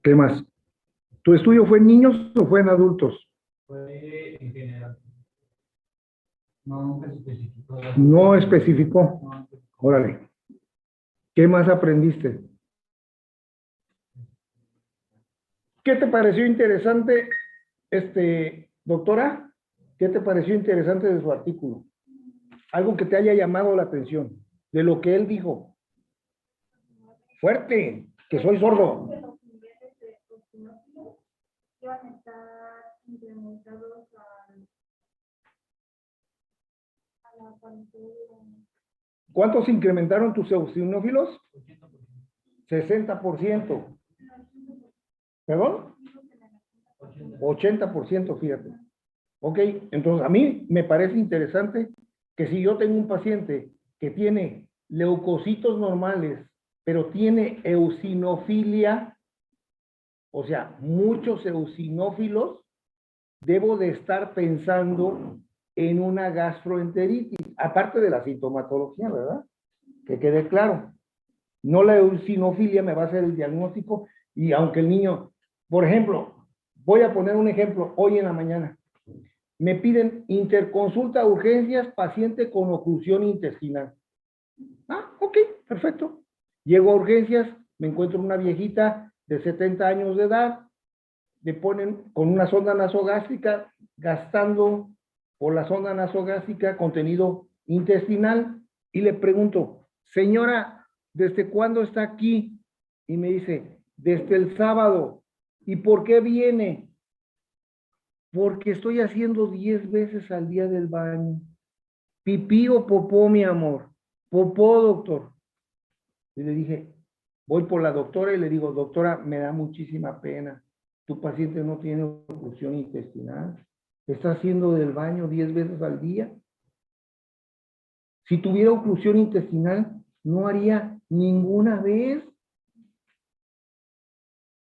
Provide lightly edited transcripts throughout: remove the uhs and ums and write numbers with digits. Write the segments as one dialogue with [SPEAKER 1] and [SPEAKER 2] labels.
[SPEAKER 1] ¿Qué más? ¿Tu estudio fue en niños o fue en adultos?
[SPEAKER 2] Fue en general. No especificó.
[SPEAKER 1] No especificó. Órale. ¿Qué más aprendiste? ¿Qué te pareció interesante, doctora? ¿Qué te pareció interesante de su artículo? Algo que te haya llamado la atención, de lo que él dijo. Fuerte, que soy sordo.
[SPEAKER 3] Iban a estar implementados a la pantalla.
[SPEAKER 1] ¿Cuántos incrementaron tus eosinófilos? 60%. ¿Perdón? 80%, fíjate. Ok, entonces a mí me parece interesante que si yo tengo un paciente que tiene leucocitos normales, pero tiene eosinofilia, o sea, muchos eosinófilos, debo de estar pensando en una gastroenteritis, aparte de la sintomatología, ¿verdad? Que quede claro. No la eosinofilia me va a hacer el diagnóstico y aunque el niño, por ejemplo, voy a poner un ejemplo hoy en la mañana. Me piden interconsulta urgencias, paciente con oclusión intestinal. Ah, ok, perfecto. Llego a urgencias, me encuentro una viejita de 70 años de edad, le ponen con una sonda nasogástrica, gastando por la sonda nasogástrica contenido intestinal, y le pregunto, señora, ¿desde cuándo está aquí? Y me dice, desde el sábado. ¿Y por qué viene? Porque estoy haciendo 10 veces al día del baño. Pipí o popó, mi amor. Popó, doctor. Y le dije, voy por la doctora y le digo, doctora, me da muchísima pena. Tu paciente no tiene oclusión intestinal. Está haciendo del baño 10 veces al día. Si tuviera oclusión intestinal, no haría ninguna vez.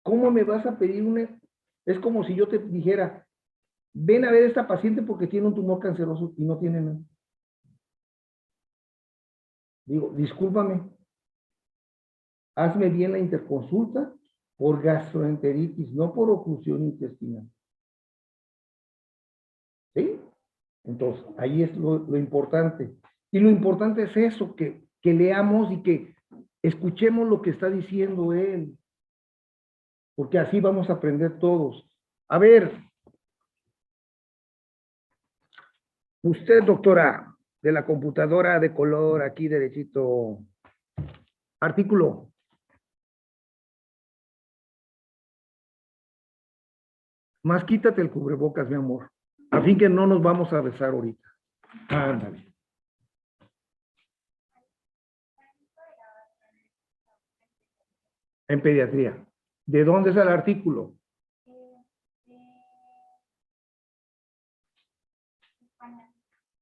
[SPEAKER 1] ¿Cómo me vas a pedir una? Es como si yo te dijera, ven a ver a esta paciente porque tiene un tumor canceroso y no tiene nada. Digo, discúlpame, hazme bien la interconsulta por gastroenteritis, no por oclusión intestinal. ¿Sí? Entonces, ahí es lo importante. Y lo importante es eso, que leamos y que escuchemos lo que está diciendo él, porque así vamos a aprender todos. A ver, usted, doctora, de la computadora de color, aquí derechito, artículo. Más quítate el cubrebocas, mi amor, a fin que no nos vamos a besar ahorita. Ándale. En pediatría. ¿De dónde es el artículo?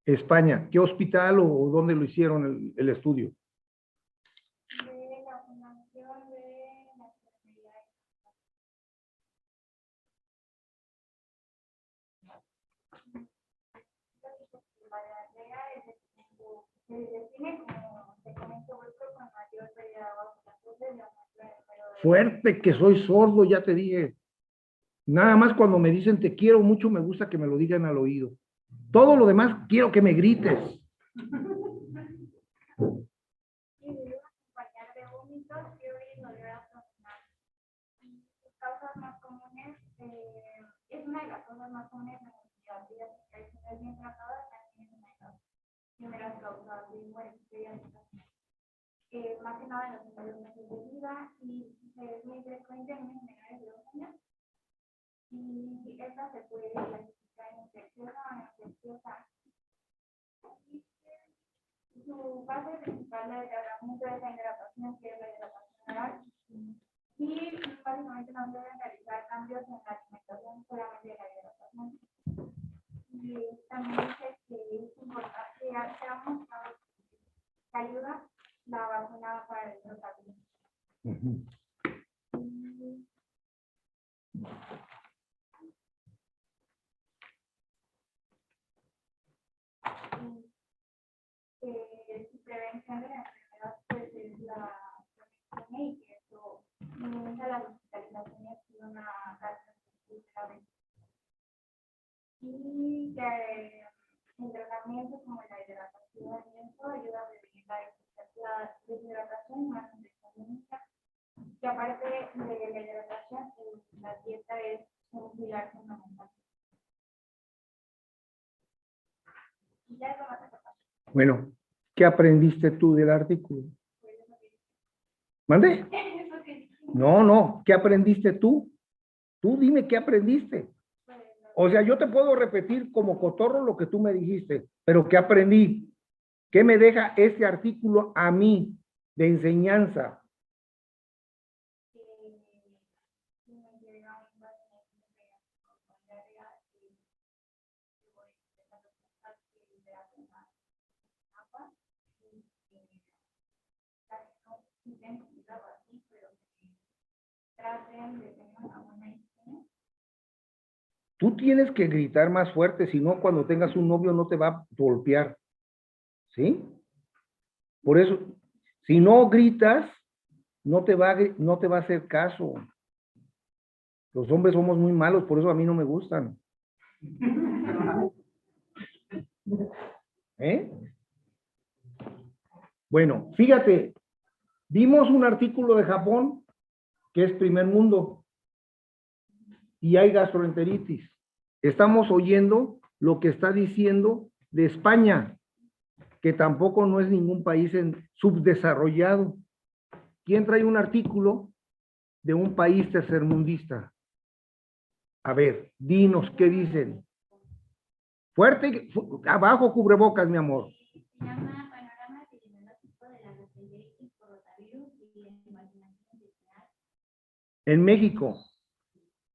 [SPEAKER 1] España. ¿Qué hospital o dónde lo hicieron el estudio?
[SPEAKER 3] De la Fundación de la Enfermedad. La diarrea tiene como te comento hueco con mayor pérdida de agua potable de la mayor.
[SPEAKER 1] Fuerte que soy sordo, ya te dije. Nada más cuando me dicen te quiero mucho, me gusta que me lo digan al oído. Todo lo demás quiero que me grites.
[SPEAKER 3] Y debe acompañar de vómitos, fiebre y dolor abdominal. Sus causas más comunes, es una de las causas más comunes de mortalidad pediátrica y si no es bien tratada, también es una de las primeras causas de muerte pediátrica. Más que nada en los primeros meses de vida y es muy frecuente en niños menores de 2 años. Y esta se puede clasificar en infecciosa o no infecciosa. Su base principal del tratamiento es la hidratación, que es la hidratación oral. Y básicamente no deben realizar cambios en la alimentación, solamente la hidratación. Y también dice que es importante que hagamos que ayuda la vacuna para el tratamiento. Su prevención de la enfermedad pues es la prevención y que eso minimiza las hospitalizaciones y que el tratamiento como la hidratación y eso ayuda a prevenir la deshidratación más crónica. Que aparte de la hidratación, la dieta es un pilar fundamental. Y ya eso va a ser capaz.
[SPEAKER 1] Bueno, ¿qué aprendiste tú del artículo? ¿Mande?
[SPEAKER 3] Eso que
[SPEAKER 1] No, ¿qué aprendiste tú? Tú dime qué aprendiste. O sea, yo te puedo repetir como cotorro lo que tú me dijiste, pero ¿qué aprendí? ¿Qué me deja este artículo a mí de enseñanza? Tú tienes que gritar más fuerte, si no, cuando tengas un novio no te va a golpear. ¿Sí? Por eso, si no gritas, no te va a hacer caso. Los hombres somos muy malos, por eso a mí no me gustan. ¿Eh? Bueno, fíjate, vimos un artículo de Japón que es primer mundo y hay gastroenteritis. Estamos oyendo lo que está diciendo de España, que tampoco no es ningún país subdesarrollado. ¿Quién trae un artículo de un país tercermundista? A ver, dinos, ¿qué dicen? Fuerte, abajo cubrebocas, mi amor.
[SPEAKER 3] Se llama Panorama Epidemiológico de la Gastroenteritis por Rotavirus y la Imaginación Intestinal.
[SPEAKER 1] En México.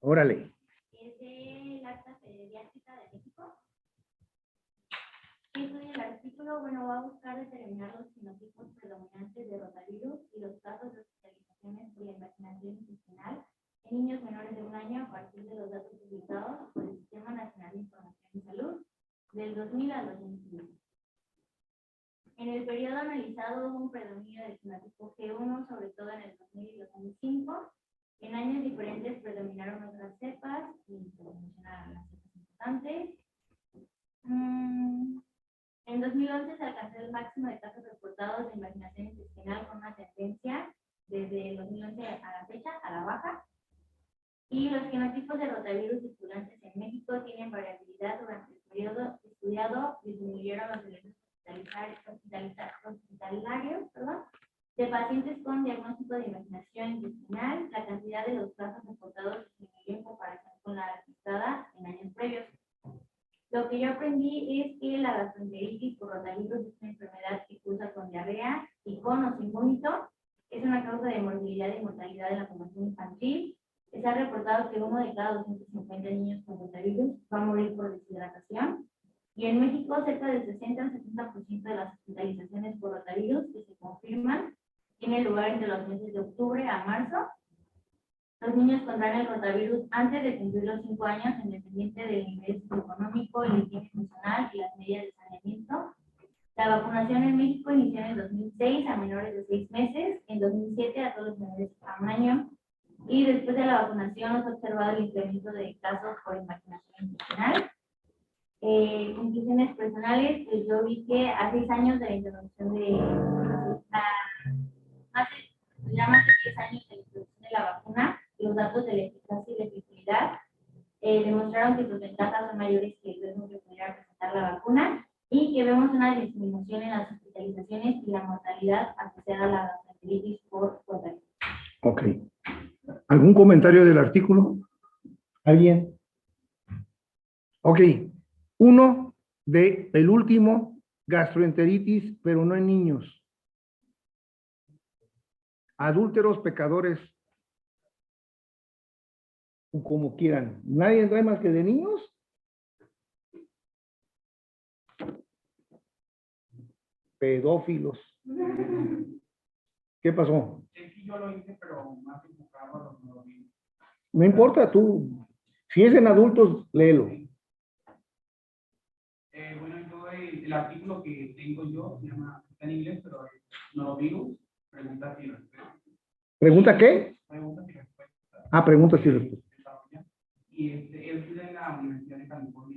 [SPEAKER 1] Órale.
[SPEAKER 3] Es de la Acta Pediátrica de México. ¿Qué estudia el artículo? Bueno, va a buscar determinar los fenotipos predominantes de rotavirus y los casos de hospitalizaciones por la imaginación intestinal en niños menores de 1 año a partir de los datos publicados por el Sistema Nacional de Información de Salud del 2000 al 2015. En el periodo analizado hubo un predominio del fenotipo G1, sobre todo en el 2000 y 2005. En años diferentes predominaron otras cepas, y se mencionaron las cepas importantes. En 2011 se alcanzó el máximo de casos reportados de imaginación intestinal con una tendencia desde el 2011 a la fecha a la baja. Y los genotipos de rotavirus circulantes en México tienen variabilidad durante el periodo estudiado, disminuyeron los eventos hospitalarios, de pacientes con diagnóstico de imaginación intestinal. La cantidad de los casos reportados disminuyó en comparación con la registrada en años previos. Lo que yo aprendí es que la gastroenteritis por rotavirus es una enfermedad que cursa con diarrea y con o sin vómito. Es una causa de morbilidad y mortalidad en la población infantil. Se ha reportado que 1 de cada 250 niños con rotavirus va a morir por deshidratación. Y en México, cerca del 60 al 70% de las hospitalizaciones por rotavirus que se confirman tienen lugar entre los meses de octubre a marzo. Los niños contraen el rotavirus antes de cumplir los 5 años, independiente del nivel socioeconómico, el higiene funcional y las medidas de saneamiento. La vacunación en México inició en el 2006 a menores de 6 meses, en 2007 a todos los menores a 1 año, y después de la vacunación se ha observado el incremento de casos por imaginación intestinal. Conclusiones personales, pues yo vi que a 6 años de la introducción de más de 10 años de la introducción de la vacuna, los datos de la eficacia y la efectividad demostraron que sus ventajas son mayores que el riesgo que pudiera presentar la vacuna y que vemos una disminución en las hospitalizaciones y la mortalidad asociada a la gastroenteritis por rotavirus.
[SPEAKER 1] Ok. ¿Algún comentario del artículo? ¿Alguien? Ok. El último, gastroenteritis, pero no en niños. Adúlteros, pecadores, como quieran. ¿Nadie trae más que de niños? Pedófilos. ¿Qué pasó?
[SPEAKER 2] Sí, yo lo hice, pero más enfocado a los niños.
[SPEAKER 1] No importa tú. Si es en adultos, léelo.
[SPEAKER 2] Bueno, yo el artículo que tengo yo se llama, está en inglés, pero es norovirus, preguntas y respuestas.
[SPEAKER 1] ¿Pregunta qué?
[SPEAKER 2] Preguntas y respuestas.
[SPEAKER 1] Ah, preguntas y respuestas.
[SPEAKER 2] Y él estudia en la Universidad de California,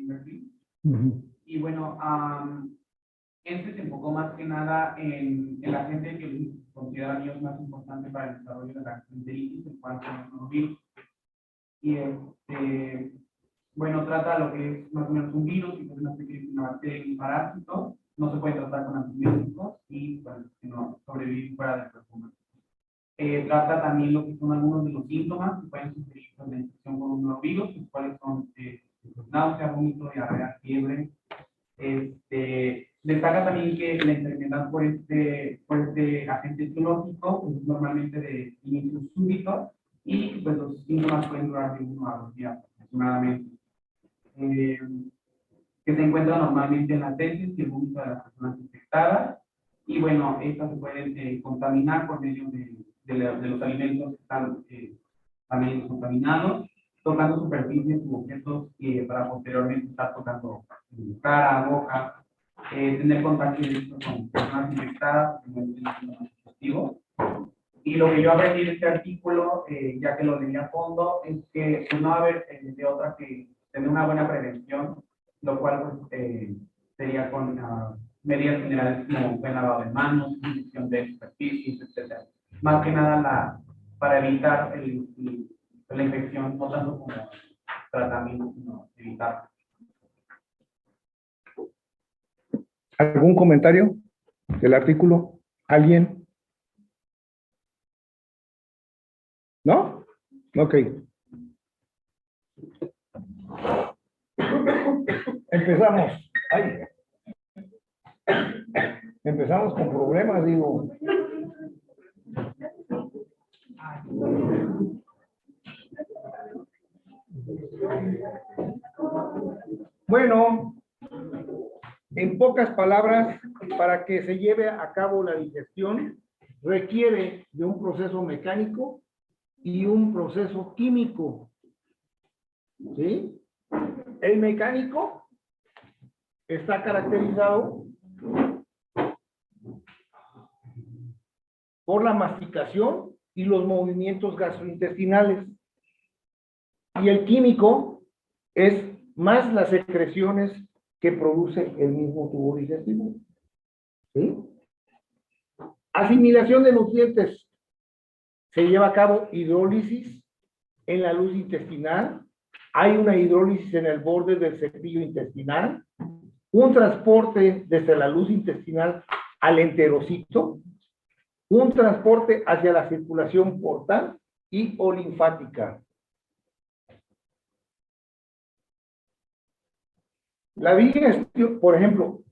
[SPEAKER 2] Y bueno, este se enfocó más que nada en el agente que consideran ellos más importante para el desarrollo de la gastroenteritis, el cual son los norovirus. Y bueno, trata lo que es más o menos un virus, y pues una bacteria y un parásito. No se puede tratar con antibióticos y bueno, sino sobrevivir fuera del cuerpo. Trata también lo que son algunos de los síntomas que pueden sufrir con la infección por un norovirus, los cuales son náusea, vómito, diarrea, fiebre. Destaca también que la enfermedad por este agente etiológico pues, es normalmente de inicio súbito y pues los síntomas pueden durar de 1 a 2 días aproximadamente. Que se encuentra normalmente en las heces y el vómito de las personas infectadas. Y bueno, estas se pueden contaminar por medio de los alimentos que están también contaminados, tocando superficies u objetos para posteriormente estar tocando cara, boca, tener contacto directo con personas infectadas, que no es positivo. Y lo que yo aprendí de este artículo, ya que lo leí a fondo, es que pues, no va a haber de otra que tener una buena prevención, lo cual pues, sería con medidas generales como buen lavado de manos, inspección de superficies, etc. Más que nada para evitar la infección, no tanto como tratamiento, sino evitar.
[SPEAKER 1] ¿Algún comentario del artículo? ¿Alguien? ¿No? Ok. Empezamos. Ay. Empezamos con problemas, digo. Bueno, en pocas palabras, para que se lleve a cabo la digestión, requiere de un proceso mecánico y un proceso químico. ¿Sí? El mecánico está caracterizado por la masticación y los movimientos gastrointestinales. Y el químico es más las secreciones que produce el mismo tubo digestivo. ¿Sí? Asimilación de nutrientes. Se lleva a cabo hidrólisis en la luz intestinal. Hay una hidrólisis en el borde del cepillo intestinal. Un transporte desde la luz intestinal al enterocito. Un transporte hacia la circulación portal y o linfática. La digestión, por ejemplo,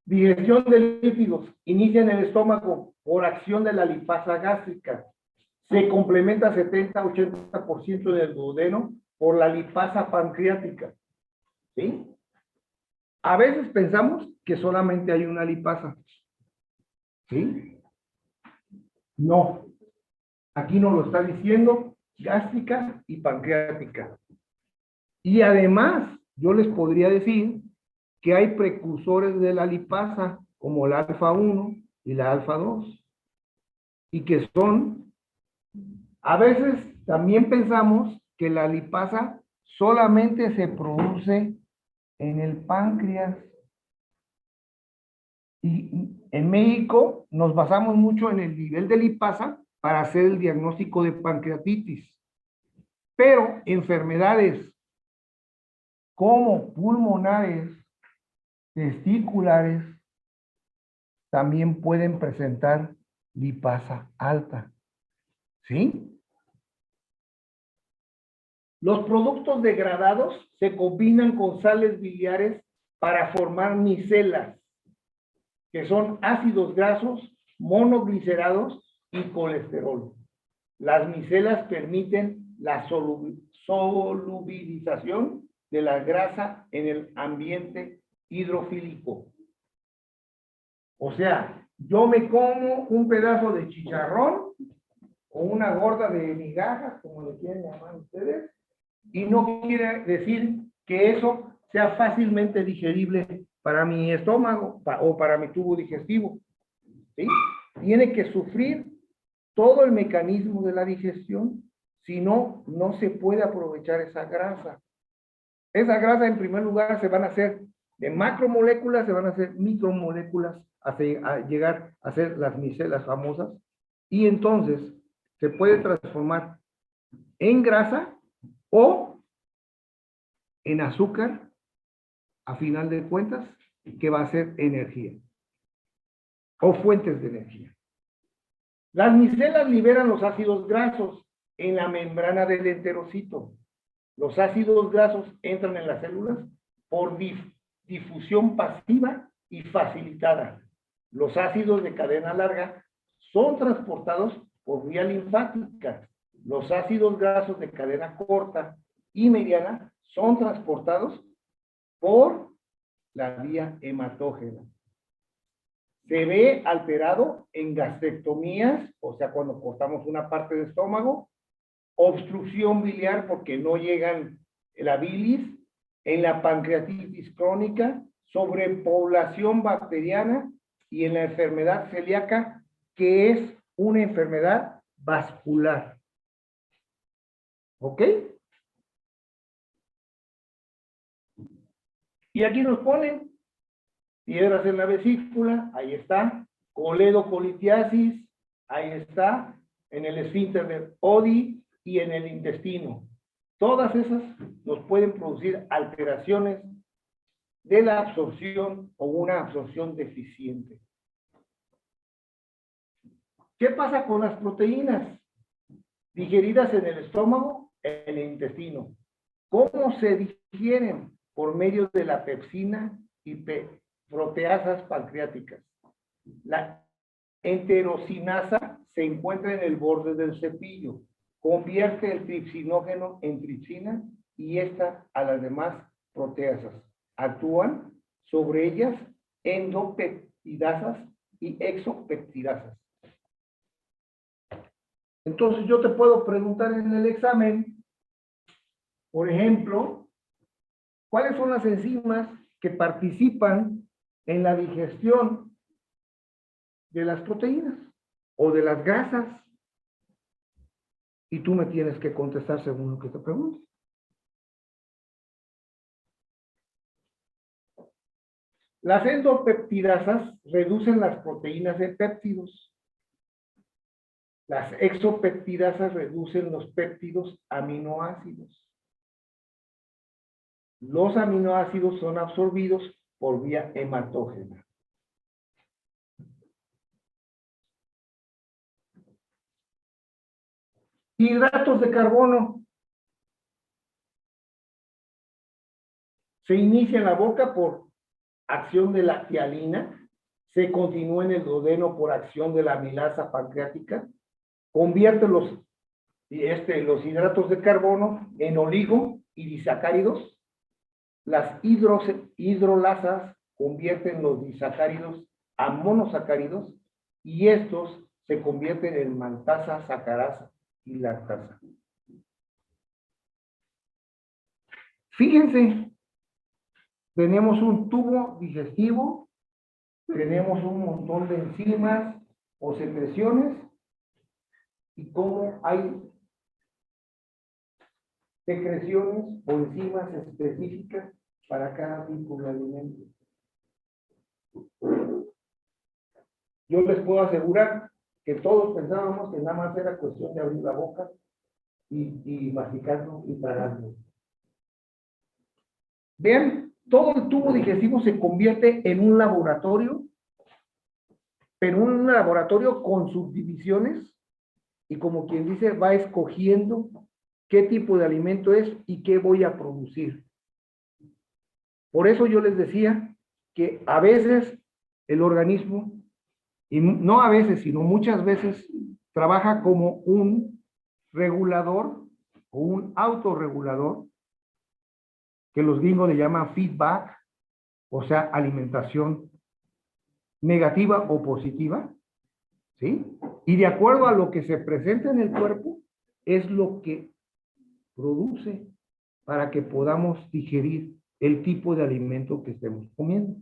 [SPEAKER 1] digestión de lípidos inicia en el estómago por acción de la lipasa gástrica. Se complementa 70-80% del duodeno por la lipasa pancreática. ¿Sí? A veces pensamos que solamente hay una lipasa. ¿Sí? No. Aquí nos lo está diciendo gástrica y pancreática. Y además, yo les podría decir que hay precursores de la lipasa, como la alfa 1 y la alfa 2, y que son, a veces también pensamos que la lipasa solamente se produce en el páncreas. Y en México nos basamos mucho en el nivel de lipasa para hacer el diagnóstico de pancreatitis. Pero enfermedades como pulmonares, testiculares, también pueden presentar lipasa alta. ¿Sí? Los productos degradados se combinan con sales biliares para formar micelas, que son ácidos grasos, monoglicerados y colesterol. Las micelas permiten la solubilización de la grasa en el ambiente hidrofílico. O sea, yo me como un pedazo de chicharrón o una gorda de migajas, como le quieren llamar ustedes, y no quiere decir que eso sea fácilmente digerible para mi estómago o para mi tubo digestivo. ¿Sí? Tiene que sufrir todo el mecanismo de la digestión, si no, no se puede aprovechar esa grasa. Esa grasa, en primer lugar, se van a hacer De macromoléculas se van a hacer micromoléculas a llegar a ser las micelas famosas, y entonces se puede transformar en grasa o en azúcar, a final de cuentas, que va a ser energía o fuentes de energía. Las micelas liberan los ácidos grasos en la membrana del enterocito. Los ácidos grasos entran en las células por difusión pasiva y facilitada. Los ácidos de cadena larga son transportados por vía linfática. Los ácidos grasos de cadena corta y mediana son transportados por la vía hematógena. Se ve alterado en gastrectomías, o sea, cuando cortamos una parte del estómago, obstrucción biliar porque no llegan la bilis, en la pancreatitis crónica, sobrepoblación bacteriana y en la enfermedad celíaca, que es una enfermedad vascular. ¿Ok? Y aquí nos ponen piedras en la vesícula, ahí está, coledocolitiasis, ahí está, en el esfínter del Oddi y en el intestino. Todas esas nos pueden producir alteraciones de la absorción o una absorción deficiente. ¿Qué pasa con las proteínas digeridas en el estómago, en el intestino? ¿Cómo se digieren? Por medio de la pepsina y proteasas pancreáticas. La enterocinasa se encuentra en el borde del cepillo, convierte el tripsinógeno en tripsina y esta a las demás proteasas. Actúan sobre ellas endopeptidasas y exopeptidasas. Entonces yo te puedo preguntar en el examen, por ejemplo, ¿cuáles son las enzimas que participan en la digestión de las proteínas o de las grasas? Y tú me tienes que contestar según lo que te pregunte. Las endopeptidasas reducen las proteínas en péptidos. Las exopeptidasas reducen los péptidos aminoácidos. Los aminoácidos son absorbidos por vía hematógena. Hidratos de carbono. Se inicia en la boca por acción de la tialina, se continúa en el duodeno por acción de la amilasa pancreática, convierte los hidratos de carbono en oligo y disacáridos. Las hidrolasas convierten los disacáridos a monosacáridos y estos se convierten en maltasa, sacarasa y lactasa. Fíjense, tenemos un tubo digestivo, tenemos un montón de enzimas o secreciones y cómo hay secreciones o enzimas específicas para cada tipo de alimento. Yo les puedo asegurar que todos pensábamos que nada más era cuestión de abrir la boca y masticarlo y tragarlo. Vean, todo el tubo digestivo se convierte en un laboratorio, pero un laboratorio con subdivisiones y como quien dice, va escogiendo qué tipo de alimento es y qué voy a producir. Por eso yo les decía que a veces el organismo, y no a veces, sino muchas veces, trabaja como un regulador o un autorregulador, que los gringos le llaman feedback, o sea, alimentación negativa o positiva, ¿sí? Y de acuerdo a lo que se presenta en el cuerpo, es lo que produce para que podamos digerir el tipo de alimento que estemos comiendo.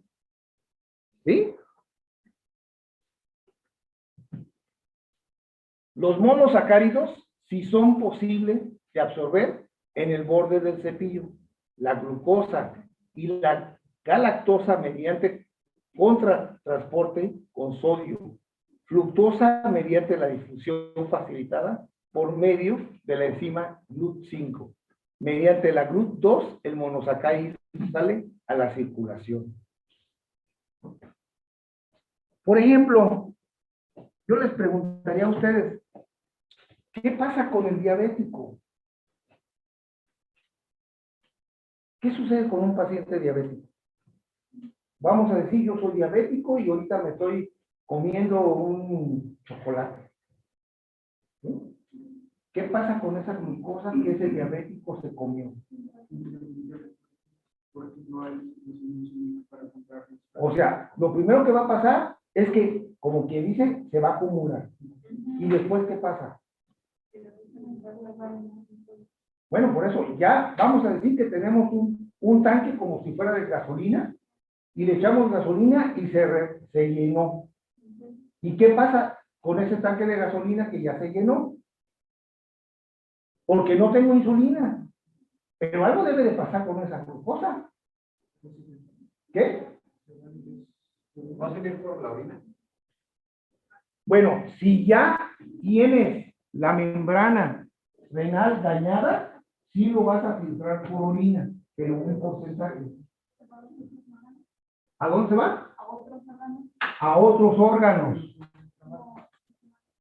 [SPEAKER 1] ¿Sí? Los monosacáridos, si son posibles de absorber en el borde del cepillo, la glucosa y la galactosa mediante contratransporte con sodio, fructosa mediante la difusión facilitada por medio de la enzima GLUT5. Mediante la GLUT2, el monosacárido sale a la circulación. Por ejemplo, yo les preguntaría a ustedes, ¿qué pasa con el diabético? ¿Qué sucede con un paciente diabético? Vamos a decir, yo soy diabético y ahorita me estoy comiendo un chocolate. ¿Sí? ¿Qué pasa con esa glucosa que ese diabético se comió? O sea, lo primero que va a pasar es que, como quien dice, se va a acumular. ¿Y después qué pasa? Bueno, por eso ya vamos a decir que tenemos un tanque como si fuera de gasolina y le echamos gasolina y se llenó. ¿Y qué pasa con ese tanque de gasolina que ya se llenó? Porque no tengo insulina. Pero algo debe de pasar con esa glucosa. ¿Qué?
[SPEAKER 4] ¿Va a salir por la orina?
[SPEAKER 1] Bueno, si ya tienes la membrana renal dañada, sí lo vas a filtrar por orina, pero un porcentaje. ¿A dónde se va? A otros órganos.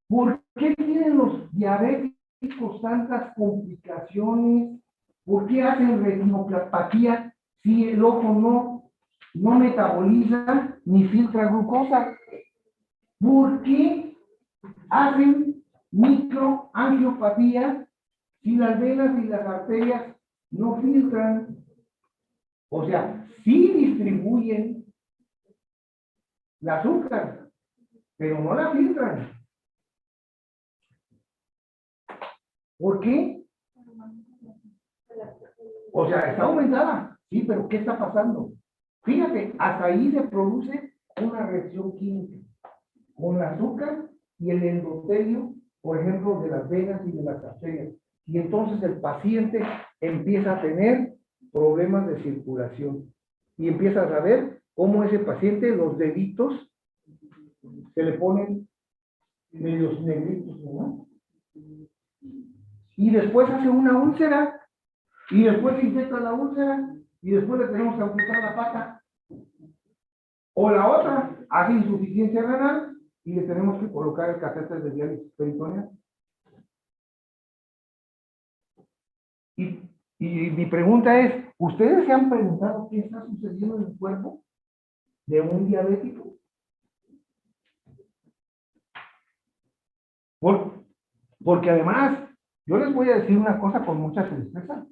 [SPEAKER 1] ¿Por qué tienen los diabéticos tantas complicaciones? ¿Por qué hacen retinopatía si el ojo no metaboliza ni filtra glucosa? ¿Por qué hacen microangiopatía si las venas y las arterias no filtran? O sea, sí distribuyen el azúcar, pero no la filtran. ¿Por qué? O sea, está aumentada. Sí, pero ¿qué está pasando? Fíjate, hasta ahí se produce una reacción química con el azúcar y el endotelio, por ejemplo, de las venas y de las arterias. Y entonces el paciente empieza a tener problemas de circulación. Y empieza a ver cómo ese paciente, los deditos, se le ponen medios negritos, ¿no? Y después hace una úlcera, y después se infecta la úlcera, y después le tenemos que amputar la pata. O la otra, hace insuficiencia renal, y le tenemos que colocar el catéter de diálisis peritoneal. Y mi pregunta es, ¿ustedes se han preguntado qué está sucediendo en el cuerpo de un diabético? Porque además, yo les voy a decir una cosa con mucha tristeza.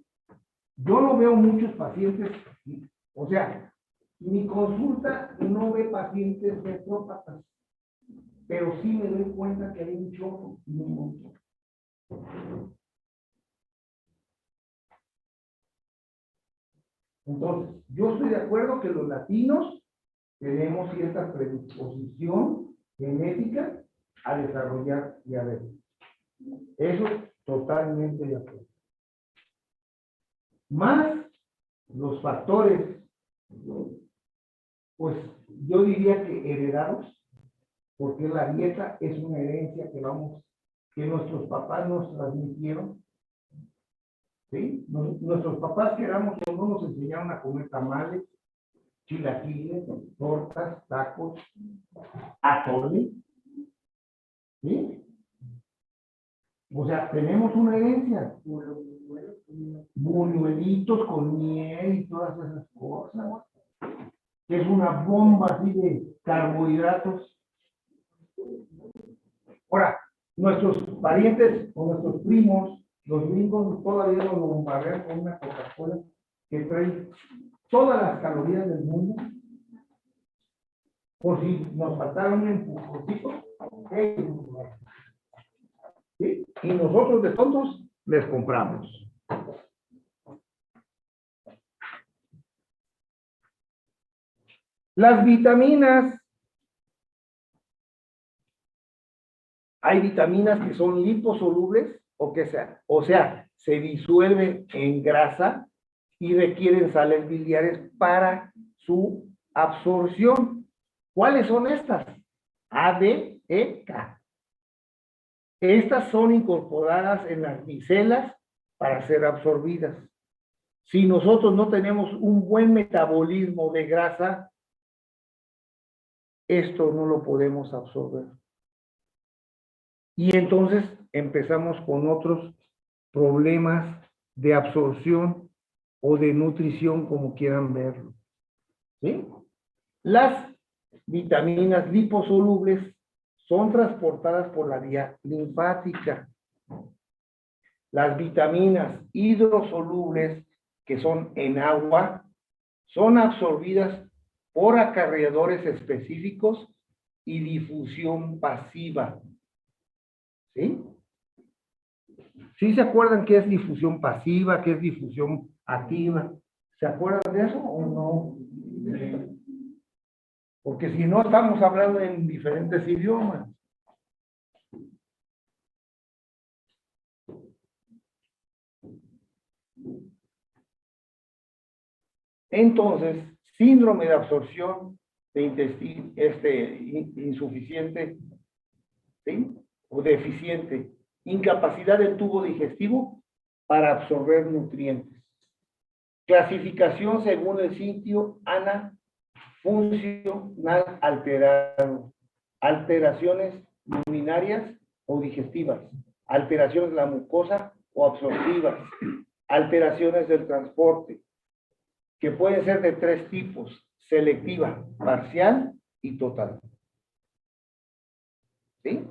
[SPEAKER 1] Yo no veo muchos pacientes, o sea, mi consulta no ve pacientes nefrópatas, pero sí me doy cuenta que hay un chorro y un montón. Entonces, yo estoy de acuerdo que los latinos tenemos cierta predisposición genética a desarrollar diabetes. Eso totalmente de acuerdo. Más los factores, pues yo diría que heredados, porque la dieta es una herencia que nuestros papás nos transmitieron. ¿Sí? Nuestros papás, queramos o no, nos enseñaron a comer tamales, chilaquiles, tortas, tacos, atole. ¿Sí? O sea, tenemos una herencia. Buñuelitos con miel y todas esas cosas. Que es una bomba así de carbohidratos. Ahora, nuestros parientes o nuestros primos, los gringos todavía nos bombardean con una Coca-Cola que trae todas las calorías del mundo. Por si nos faltara un empujoncito. ¿Sí? Y nosotros de tontos les compramos. Las vitaminas. Hay vitaminas que son liposolubles o sea, se disuelven en grasa y requieren sales biliares para su absorción. ¿Cuáles son estas? A, D, E, K. Estas son incorporadas en las micelas para ser absorbidas. Si nosotros no tenemos un buen metabolismo de grasa, esto no lo podemos absorber. Y entonces empezamos con otros problemas de absorción o de nutrición, como quieran verlo. ¿Sí? Las vitaminas liposolubles son transportadas por la vía linfática. Las vitaminas hidrosolubles, que son en agua, son absorbidas por acarreadores específicos y difusión pasiva. ¿Sí? ¿Sí se acuerdan qué es difusión pasiva, qué es difusión activa? ¿Se acuerdan de eso o no? Porque si no, estamos hablando en diferentes idiomas. Entonces, síndrome de absorción de intestino insuficiente, ¿sí? O deficiente, incapacidad del tubo digestivo para absorber nutrientes. Clasificación según el sitio ANA, funcional alterado, alteraciones luminarias o digestivas, alteraciones de la mucosa o absortivas, alteraciones del transporte, que pueden ser de 3 tipos: selectiva, parcial y total. ¿Sí?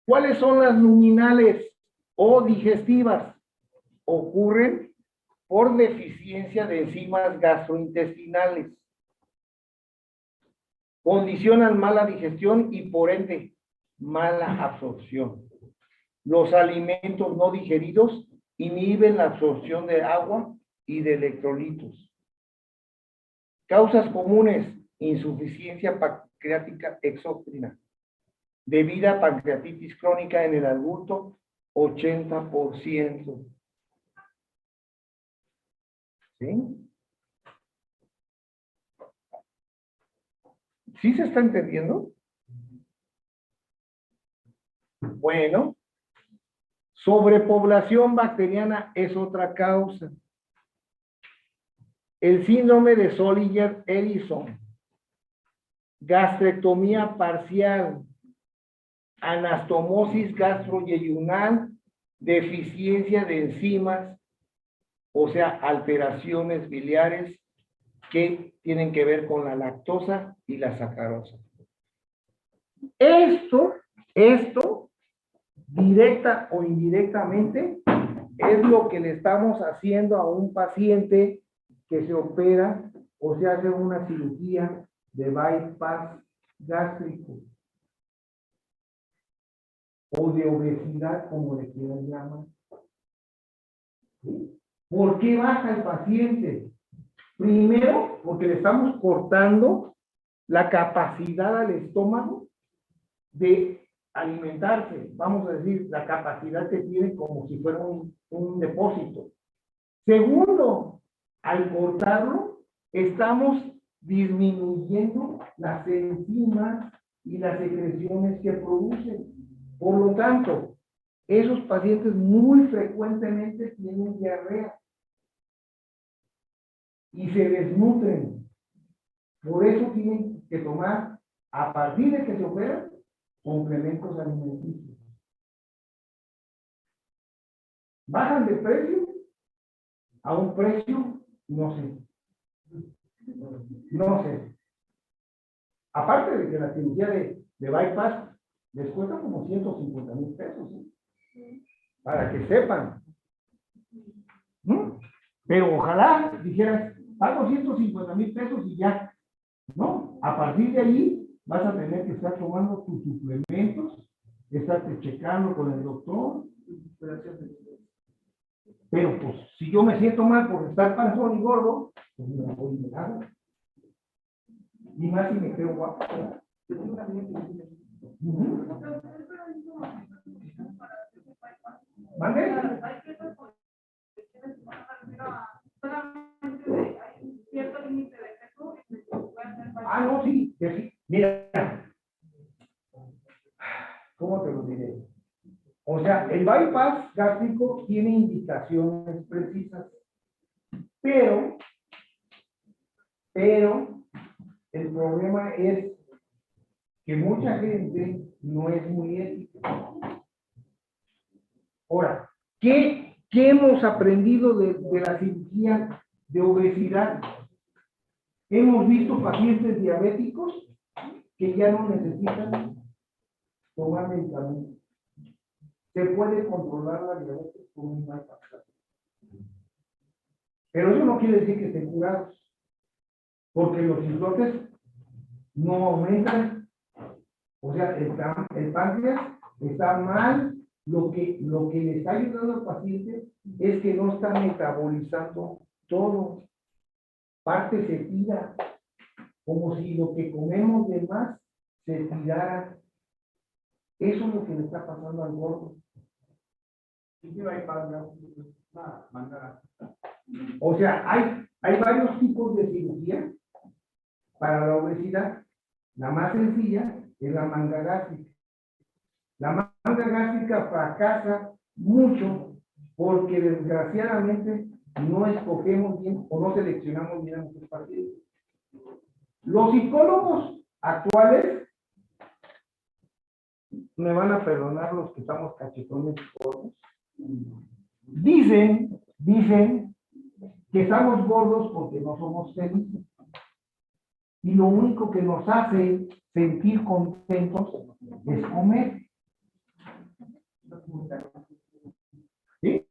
[SPEAKER 1] ¿Cuáles son las luminales o digestivas? Ocurren por deficiencia de enzimas gastrointestinales. Condicionan mala digestión y por ende mala absorción. Los alimentos no digeridos inhiben la absorción de agua y de electrolitos. Causas comunes: insuficiencia pancreática exócrina, debida a pancreatitis crónica en el adulto, 80%. ¿Sí? ¿Sí se está entendiendo? Bueno, sobrepoblación bacteriana es otra causa. El síndrome de Zollinger-Ellison, gastrectomía parcial, anastomosis gastroyeyunal, deficiencia de enzimas, o sea, alteraciones biliares que tienen que ver con la lactosa y la sacarosa. Esto, directa o indirectamente, es lo que le estamos haciendo a un paciente que se opera o se hace una cirugía de bypass gástrico o de obesidad, como le quieran llamar. ¿Sí? ¿Por qué baja el paciente? Primero, porque le estamos cortando la capacidad al estómago de alimentarse, vamos a decir, la capacidad que tiene como si fuera un depósito. Segundo, al cortarlo, estamos disminuyendo las enzimas y las secreciones que producen. Por lo tanto, esos pacientes muy frecuentemente tienen diarrea y se desnutren. Por eso tienen que tomar, a partir de que se operan, complementos alimenticios. Bajan de precio a un precio, no sé. No sé. Aparte de que la cirugía de bypass les cuesta como 150,000 pesos, ¿sí? Para que sepan. Pero ojalá dijeras, pago 150,000 pesos y ya. No, a partir de ahí vas a tener que estar tomando tus suplementos, estarte checando con el doctor. Pero pues, si yo me siento mal por estar panzón y gordo, pues me voy y me hago. Y más si me creo guapo. ¿Mande? ¿cómo te lo diré? O sea, el bypass gástrico tiene indicaciones precisas, pero el problema es que mucha gente no es muy ética. Ahora, ¿qué hemos aprendido de la cirugía de obesidad? Hemos visto pacientes diabéticos que ya no necesitan tomar medicamentos. Se puede controlar la diabetes con un bypass. Pero eso no quiere decir que estén curados, porque los islotes no aumentan. O sea, el páncreas está mal. Lo que le está ayudando al paciente es que no está metabolizando todo. Parte se tira, como si lo que comemos de más se tirara. Eso es lo que le está pasando al gordo. O sea, hay varios tipos de cirugía para la obesidad. La más sencilla es la manga gástrica. La manga gástrica fracasa mucho porque desgraciadamente no escogemos bien o no seleccionamos bien a nuestros pacientes. Los psicólogos actuales, me van a perdonar los que estamos cachetones gordos, dicen que estamos gordos porque no somos felices. Y lo único que nos hace sentir contentos es comer. ¿Sí?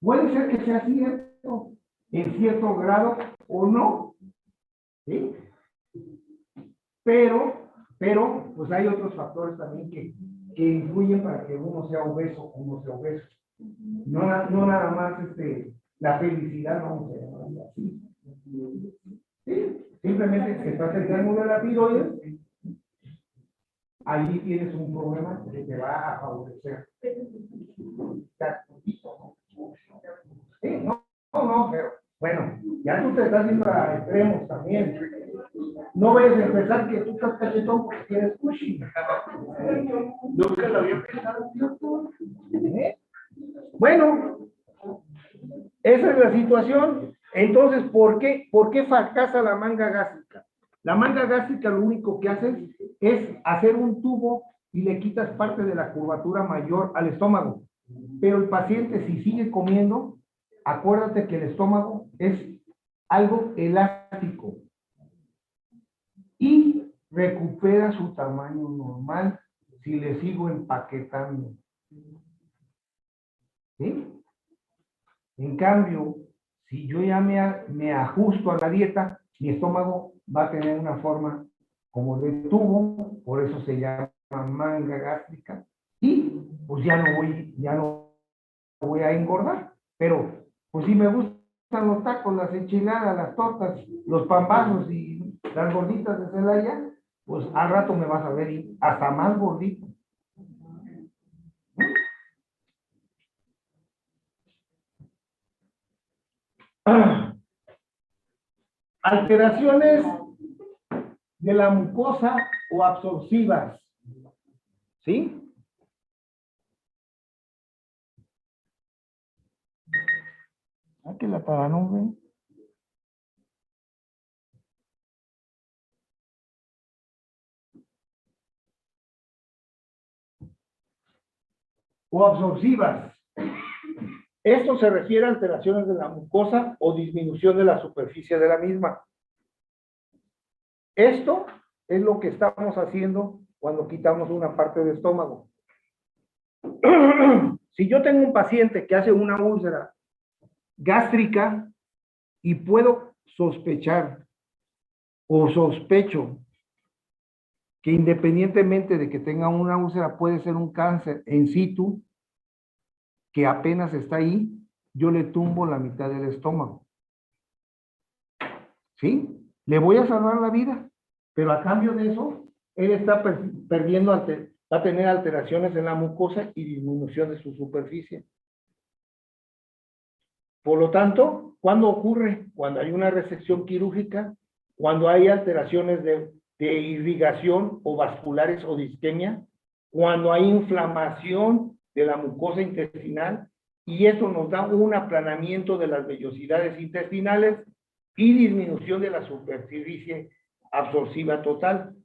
[SPEAKER 1] Puede ser que sea cierto, en cierto grado o no. ¿Sí? Pero, pues hay otros factores también que influyen para que uno sea obeso o no sea obeso. No nada más la felicidad, no se llama así. ¿Sí? Simplemente que estás en el triángulo de la tiroides, ahí tienes un problema que te va a favorecer. Sí, no, pero bueno, ya tú te estás yendo a extremos también. No vayas a empezar que tú estás cachetón porque tienes Cushing. Nunca lo había pensado. ¿Eh? Bueno, esa es la situación. Entonces, ¿por qué fracasa la manga gástrica? La manga gástrica lo único que hace es hacer un tubo y le quitas parte de la curvatura mayor al estómago. Pero el paciente, si sigue comiendo, acuérdate que el estómago es algo elástico y recupera su tamaño normal si le sigo empaquetando. ¿Sí? En cambio, si yo ya me ajusto a la dieta, mi estómago va a tener una forma como de tubo, por eso se llama manga gástrica, y pues ya no voy a engordar, pero pues si me gustan los tacos, las enchiladas, las tortas, los pambazos y las gorditas de Celaya, pues al rato me vas a ver hasta más gordito. Alteraciones de la mucosa o absorbivas, ¿sí? Aquí la paranube. O absorbivas. Esto se refiere a alteraciones de la mucosa o disminución de la superficie de la misma. Esto es lo que estamos haciendo cuando quitamos una parte del estómago. Si yo tengo un paciente que hace una úlcera gástrica y puedo sospechar o sospecho que independientemente de que tenga una úlcera puede ser un cáncer in situ que apenas está ahí, yo le tumbo la mitad del estómago. ¿Sí? Le voy a salvar la vida, pero a cambio de eso, él está perdiendo, va a tener alteraciones en la mucosa y disminución de su superficie. Por lo tanto, ¿cuándo ocurre? Cuando hay una resección quirúrgica, cuando hay alteraciones de irrigación o vasculares o de isquemia, cuando hay inflamación de la mucosa intestinal, y eso nos da un aplanamiento de las vellosidades intestinales y disminución de la superficie absortiva total.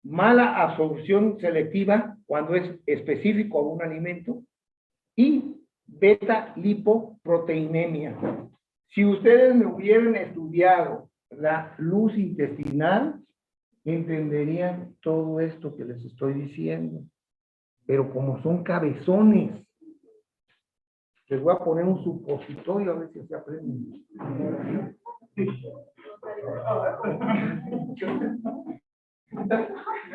[SPEAKER 1] Mala absorción selectiva cuando es específico a un alimento, y beta lipoproteinemia. Si ustedes me hubieran estudiado la luz intestinal, entenderían todo esto que les estoy diciendo. Pero como son cabezones, les voy a poner un supositorio a ver si se aprenden.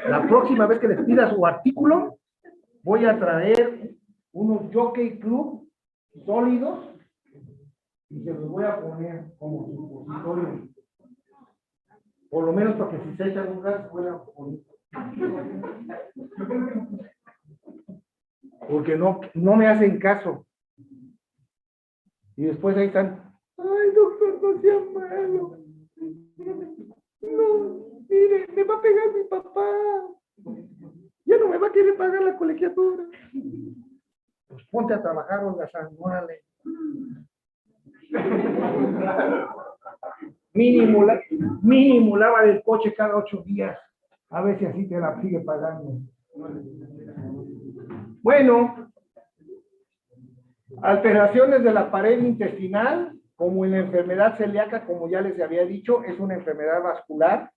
[SPEAKER 1] La próxima vez que les pida su artículo, voy a traer unos Jockey Club sólidos y se los voy a poner como supositorio. Por lo menos para que si se echan un gas, puedan poner. Porque no me hacen caso. Y después ahí están, ay, doctor, no sea malo. No, mire, me va a pegar mi papá. Ya no me va a querer pagar la colegiatura. Pues ponte a trabajar, holgazán, órale. Mínimo lava el coche cada 8 días. A ver si así te la sigue pagando. Bueno, alteraciones de la pared intestinal, como en la enfermedad celíaca, como ya les había dicho, es una enfermedad vascular.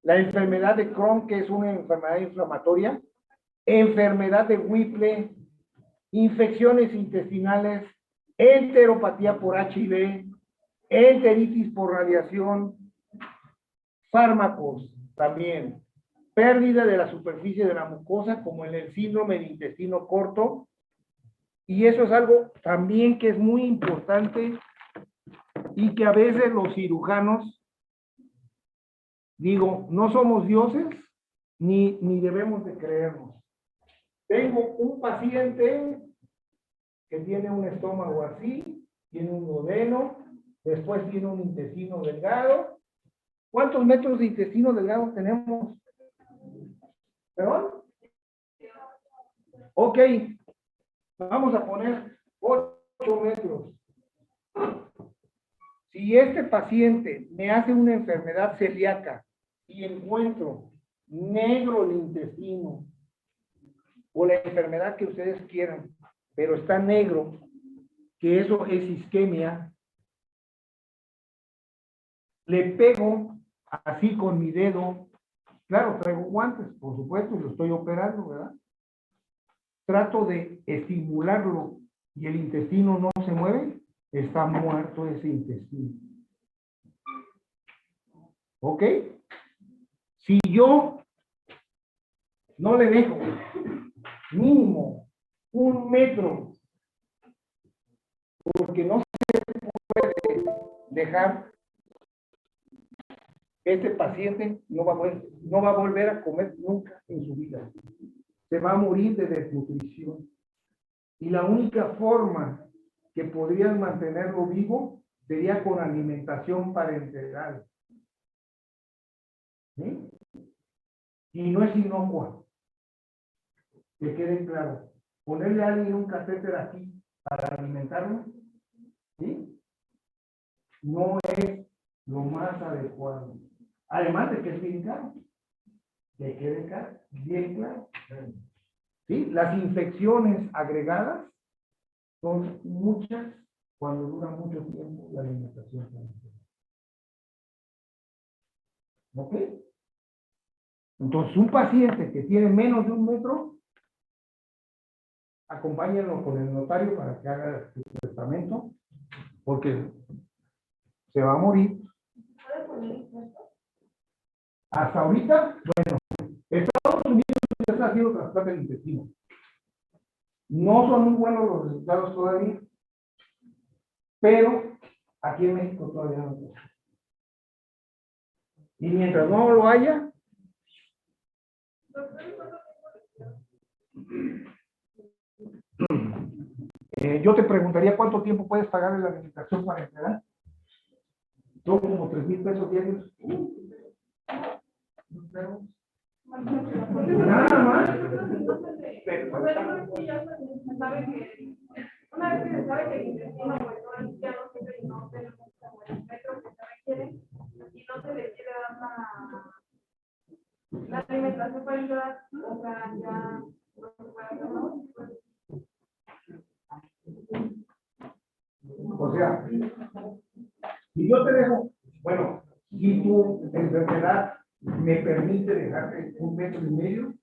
[SPEAKER 1] La enfermedad de Crohn, que es una enfermedad inflamatoria. Enfermedad de Whipple, infecciones intestinales, enteropatía por HIV, enteritis por radiación, fármacos también, pérdida de la superficie de la mucosa, como en el síndrome de intestino corto, y eso es algo también que es muy importante y que a veces los cirujanos, digo, no somos dioses ni debemos de creernos. Tengo un paciente que tiene un estómago así, tiene un duodeno, después tiene un intestino delgado. ¿Cuántos metros de intestino delgado tenemos? ¿Perdón? Ok, vamos a poner 8 metros. Si este paciente me hace una enfermedad celíaca y encuentro negro el intestino, o la enfermedad que ustedes quieran, pero está negro, que eso es isquemia, le pego así con mi dedo, claro, traigo guantes, por supuesto, lo estoy operando, ¿verdad? Trato de estimularlo y el intestino no se mueve, está muerto ese intestino. ¿Ok? Si yo no le dejo mínimo 1 metro, porque no se puede dejar, este paciente no va a volver a comer nunca en su vida. Se va a morir de desnutrición. Y la única forma que podrías mantenerlo vivo sería con alimentación parenteral. ¿Sí? Y no es inocua. Que quede claro. Ponerle a alguien un catéter aquí para alimentarlo, ¿sí? No es lo más adecuado. Además de que es bien caro. Que quede bien claro. ¿Sí? Las infecciones agregadas son muchas cuando dura mucho tiempo la alimentación. ¿Ok? Entonces, un paciente que tiene menos de 1 metro, acompáñenlo con el notario para que haga su testamento, porque se va a morir. Hasta ahorita, bueno, Estados Unidos ya está haciendo trasplante de intestino. No son muy buenos los resultados todavía, pero aquí en México todavía no. Y mientras no lo haya, yo te preguntaría cuánto tiempo puedes pagar en la alimentación parenteral. Son como 3,000 pesos diarios. Nada más.
[SPEAKER 3] O sea, una vez que ya se sabe que, una vez que se sabe que el intestino pues no ya no sirve y no tenemos como el metro que se requiere y no se le quiere dar la alimentación para ayudar, o sea, ya no se puede hacer, ¿no?
[SPEAKER 1] O sea, si yo te dejo, bueno, si tu enfermedad me permite dejarte 1,5 metros,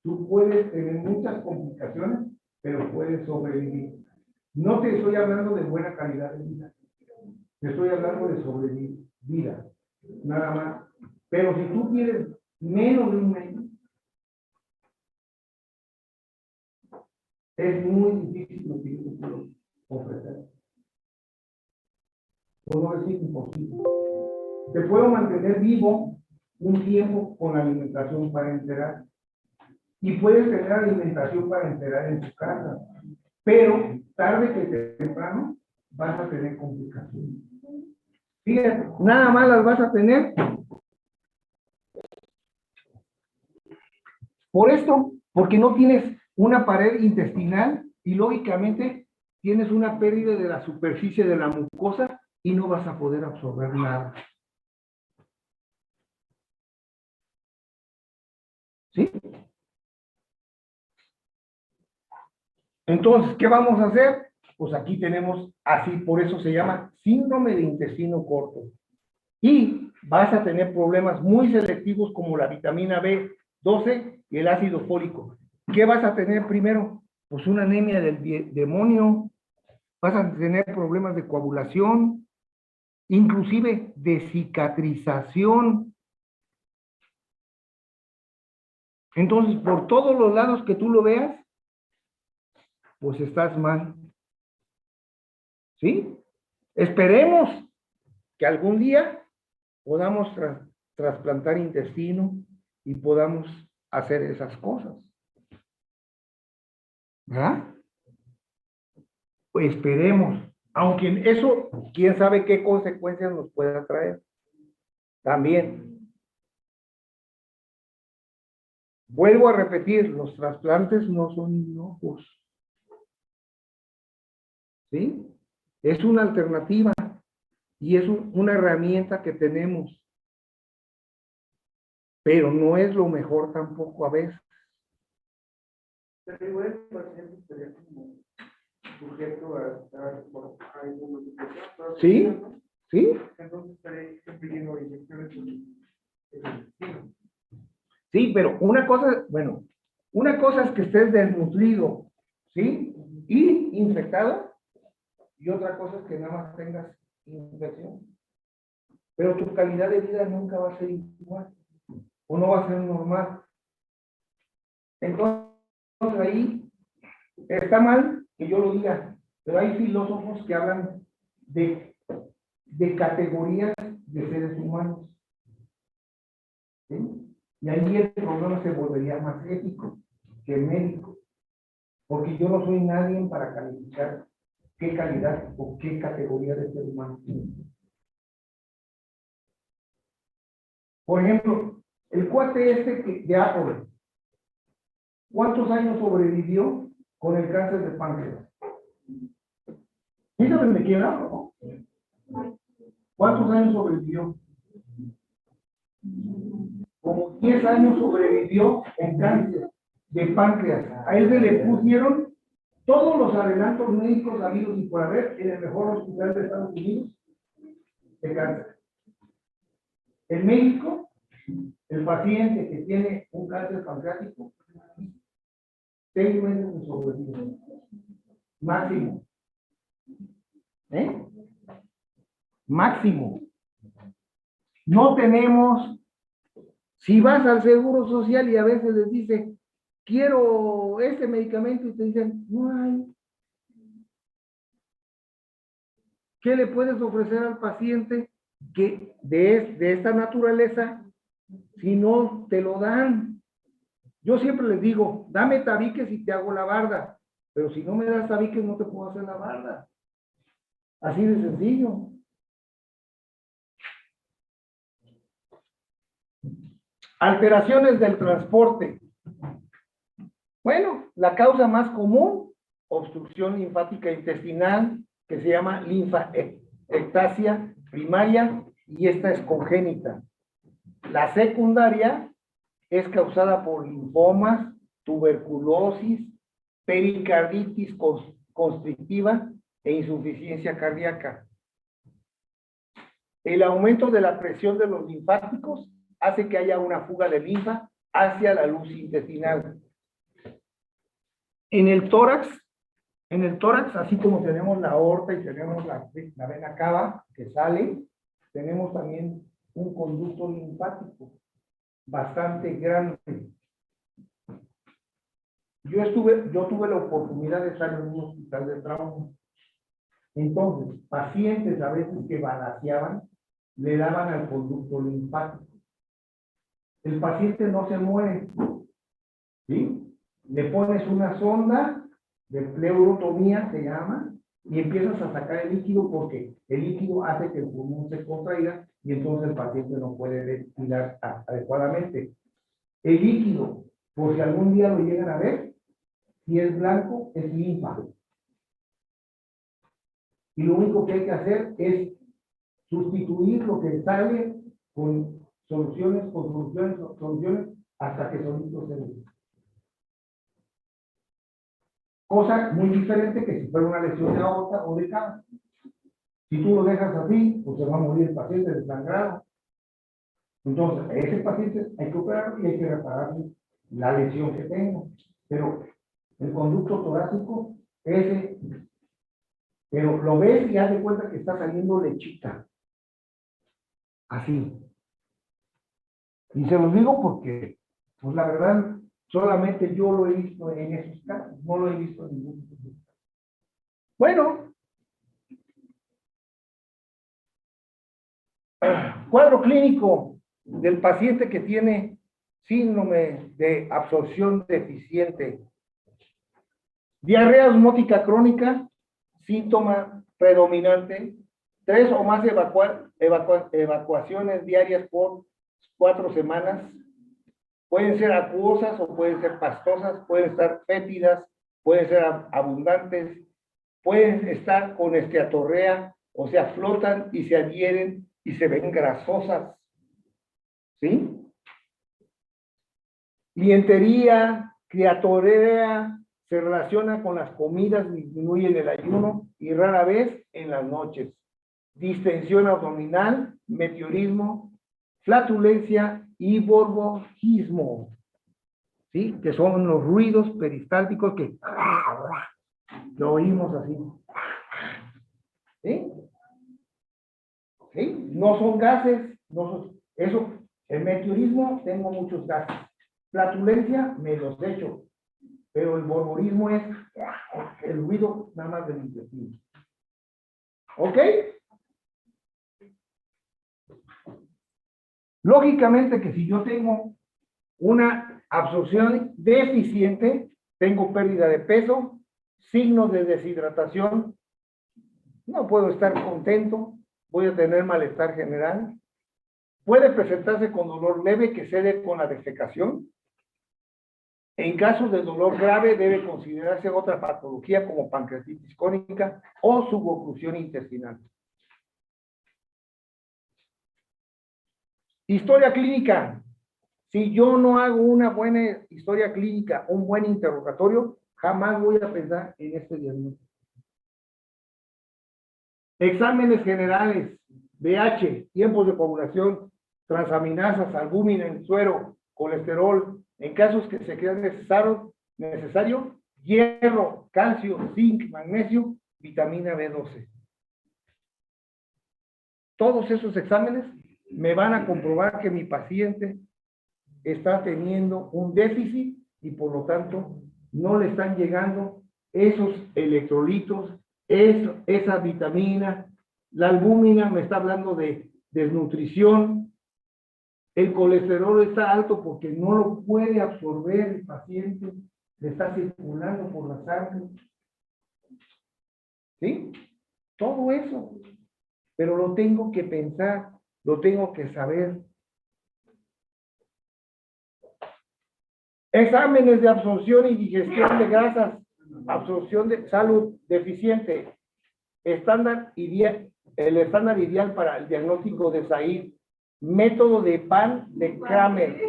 [SPEAKER 1] tú puedes tener muchas complicaciones, pero puedes sobrevivir. No te estoy hablando de buena calidad de vida, te estoy hablando de sobrevivir, vida, nada más. Pero si tú tienes menos de 1 metro, es muy difícil lo que yo te puedo ofrecer. Por no decir imposible. Te puedo mantener vivo un tiempo con alimentación para enterar. Y puedes tener alimentación para enterar en tu casa. Pero tarde que temprano vas a tener complicaciones. Fíjate, nada más las vas a tener por esto, porque no tienes una pared intestinal y lógicamente tienes una pérdida de la superficie de la mucosa y no vas a poder absorber nada. ¿Sí? Entonces, ¿qué vamos a hacer? Pues aquí tenemos, así, por eso se llama síndrome de intestino corto. Y vas a tener problemas muy selectivos como la vitamina B12 y el ácido fólico. ¿Qué vas a tener primero? Pues una anemia del demonio. Vas a tener problemas de coagulación, inclusive de cicatrización. Entonces, por todos los lados que tú lo veas, pues estás mal. ¿Sí? Esperemos que algún día podamos trasplantar intestino y podamos hacer esas cosas. ¿Verdad? Pues esperemos, aunque eso, quién sabe qué consecuencias nos pueda traer. También. Vuelvo a repetir, los trasplantes no son inocuos. ¿Sí? Es una alternativa y es una herramienta que tenemos. Pero no es lo mejor tampoco a veces.
[SPEAKER 4] Pero igual el paciente estaría como sujeto a estar por alguna situación.
[SPEAKER 1] ¿Sí? ¿Sí?
[SPEAKER 4] Entonces estaría siempre lleno de inyecciones en el intestino.
[SPEAKER 1] Sí, pero una cosa, bueno, una cosa es que estés desnutrido, ¿sí? Y infectado, y otra cosa es que nada más tengas infección. Pero tu calidad de vida nunca va a ser igual, o no va a ser normal. Entonces ahí está mal que yo lo diga, pero hay filósofos que hablan de categorías de seres humanos. ¿Sí? Y ahí el problema se volvería más ético que médico, porque yo no soy nadie para calificar qué calidad o qué categoría de ser humano tiene. Por ejemplo, el cuate de Apple, ¿cuántos años sobrevivió con el cáncer de páncreas? ¿Sí saben de quién hablo, no? ¿Cuántos años sobrevivió? Como 10 años sobrevivió en cáncer de páncreas. A él se le pusieron todos los adelantos médicos habidos y por haber en el mejor hospital de Estados Unidos de cáncer. El médico, el paciente que tiene un cáncer pancreático, 6 meses de sobrevida. Máximo. Máximo. No tenemos, si vas al Seguro Social y a veces les dice, quiero este medicamento y te dicen, no hay. ¿Qué le puedes ofrecer al paciente que de esta naturaleza si no te lo dan? Yo siempre les digo, dame tabiques y te hago la barda, pero si no me das tabiques no te puedo hacer la barda. Así de sencillo. Alteraciones del transporte. Bueno, la causa más común, obstrucción linfática intestinal, que se llama linfaectasia primaria, y esta es congénita. La secundaria es causada por linfomas, tuberculosis, pericarditis constrictiva e insuficiencia cardíaca. El aumento de la presión de los linfáticos hace que haya una fuga de linfa hacia la luz intestinal. En el tórax, así como tenemos la aorta y tenemos la vena cava que sale, tenemos también un conducto linfático bastante grande. Yo tuve la oportunidad de estar en un hospital de trauma. Entonces, pacientes a veces que balaceaban, le daban al conducto linfático. El paciente no se muere, ¿sí? Le pones una sonda de pleurotomía, se llama, y empiezas a sacar el líquido porque el líquido hace que el pulmón se contraiga y entonces el paciente no puede respirar adecuadamente. El líquido, por si algún día lo llegan a ver, si es blanco, es linfa. Y lo único que hay que hacer es sustituir lo que sale con soluciones, hasta que solito se ve. Cosa muy diferente que si fuera una lesión de aorta o de cava. Si tú lo dejas así, pues se va a morir el paciente desangrado. Entonces, a ese paciente hay que operarlo y hay que repararle la lesión que tenga. Pero el conducto torácico, pero lo ves y haz de cuenta que está saliendo lechita. Así. Y se los digo porque, pues la verdad, solamente yo lo he visto en esos casos, no lo he visto en ningún otro. Bueno, cuadro clínico del paciente que tiene síndrome de absorción deficiente. Diarrea osmótica crónica, síntoma predominante, 3 o más evacuaciones diarias por 4 semanas. Pueden ser acuosas o pueden ser pastosas, pueden estar fétidas, pueden ser abundantes, pueden estar con esteatorrea, o sea, flotan y se adhieren y se ven grasosas. ¿Sí? Lientería, criatorea, se relaciona con las comidas, disminuye en el ayuno y rara vez en las noches. Distensión abdominal, meteorismo, flatulencia y borbojismo, ¿sí? Que son los ruidos peristálticos que lo oímos así. ¿Sí? ¿Sí? No son gases, eso, el meteorismo tengo muchos gases. Flatulencia me los echo, pero el borborismo es el ruido nada más del intestino. ¿Ok? Lógicamente que si yo tengo una absorción deficiente, tengo pérdida de peso, signos de deshidratación, no puedo estar contento, voy a tener malestar general, puede presentarse con dolor leve que cede con la defecación. En casos de dolor grave debe considerarse otra patología como pancreatitis crónica o suboclusión intestinal. Historia clínica. Si yo no hago una buena historia clínica, un buen interrogatorio, jamás voy a pensar en este diagnóstico. Exámenes generales, pH, tiempos de coagulación, transaminasas, albúmina en suero, colesterol, en casos que se crean necesario, hierro, calcio, zinc, magnesio, vitamina B12. Todos esos exámenes me van a comprobar que mi paciente está teniendo un déficit y por lo tanto no le están llegando esos electrolitos, esa vitamina. La albúmina me está hablando de desnutrición. El colesterol está alto porque no lo puede absorber el paciente, le está circulando por la sangre. ¿Sí? Todo eso. Pero lo tengo que pensar, lo tengo que saber. Exámenes de absorción y digestión de grasas, absorción de salud deficiente, estándar ideal, el estándar ideal para el diagnóstico de SAID, método de Pan de Kramer.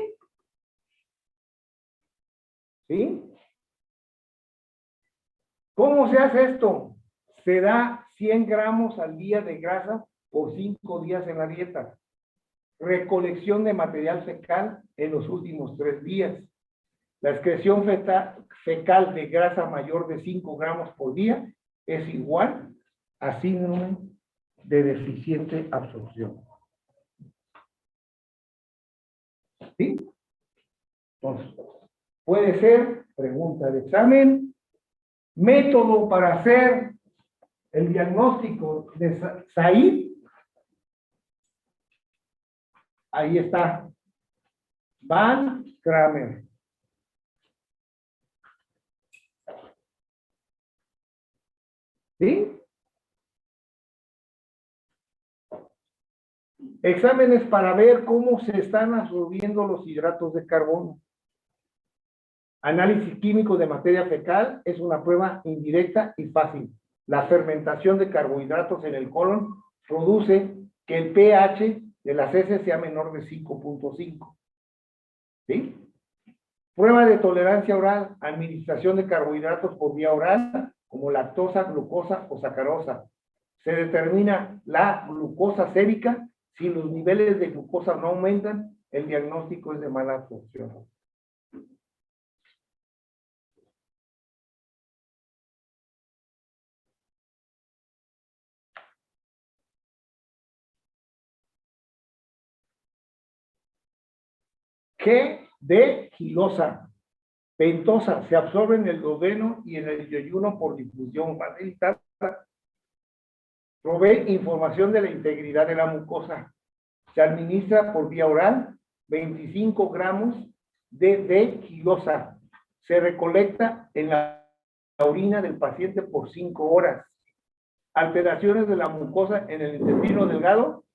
[SPEAKER 1] ¿Sí? ¿Cómo se hace esto? Se da 100 gramos al día de grasa por 5 días en la dieta. Recolección de material fecal en los últimos 3 días. La excreción fecal de grasa mayor de 5 gramos por día es igual a síndrome de deficiente absorción. ¿Sí? Entonces, puede ser pregunta de examen, método para hacer el diagnóstico de SAID. Ahí está. Van Kramer. ¿Sí? Exámenes para ver cómo se están absorbiendo los hidratos de carbono. Análisis químico de materia fecal es una prueba indirecta y fácil. La fermentación de carbohidratos en el colon produce que el pH de las heces sea menor de 5.5. ¿Sí? Prueba de tolerancia oral, administración de carbohidratos por vía oral, como lactosa, glucosa o sacarosa. Se determina la glucosa sérica. Si los niveles de glucosa no aumentan, el diagnóstico es de mala absorción. G de gilosa, pentosa, se absorbe en el duodeno y en el yeyuno por difusión facilitada. Provee información de la integridad de la mucosa. Se administra por vía oral 25 gramos de gilosa. Se recolecta en la orina del paciente por 5 horas. Alteraciones de la mucosa en el intestino delgado,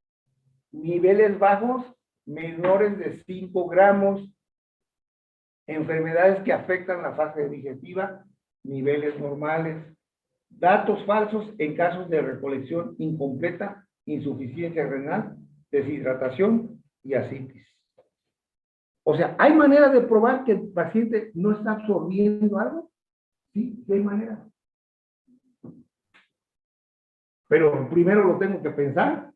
[SPEAKER 1] niveles bajos, menores de 5 gramos. Enfermedades que afectan la fase digestiva, niveles normales. Datos falsos en casos de recolección incompleta, insuficiencia renal, deshidratación y ascitis. O sea, ¿hay manera de probar que el paciente no está absorbiendo algo? Sí, sí hay manera. Pero primero lo tengo que pensar,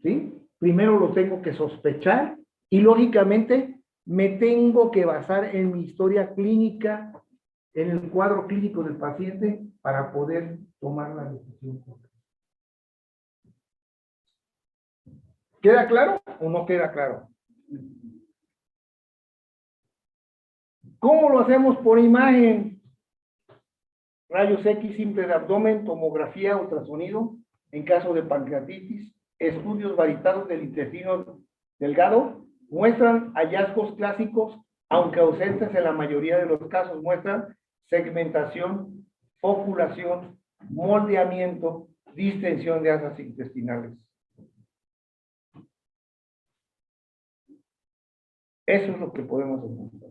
[SPEAKER 1] ¿sí? Primero lo tengo que sospechar y lógicamente me tengo que basar en mi historia clínica, en el cuadro clínico del paciente para poder tomar la decisión correcta. ¿Queda claro o no queda claro? ¿Cómo lo hacemos por imagen? Rayos X simple de abdomen, tomografía, ultrasonido, en caso de pancreatitis, estudios varitados del intestino delgado, muestran hallazgos clásicos, aunque ausentes en la mayoría de los casos, muestran segmentación, foculación, moldeamiento, distensión de asas intestinales. Eso es lo que podemos encontrar.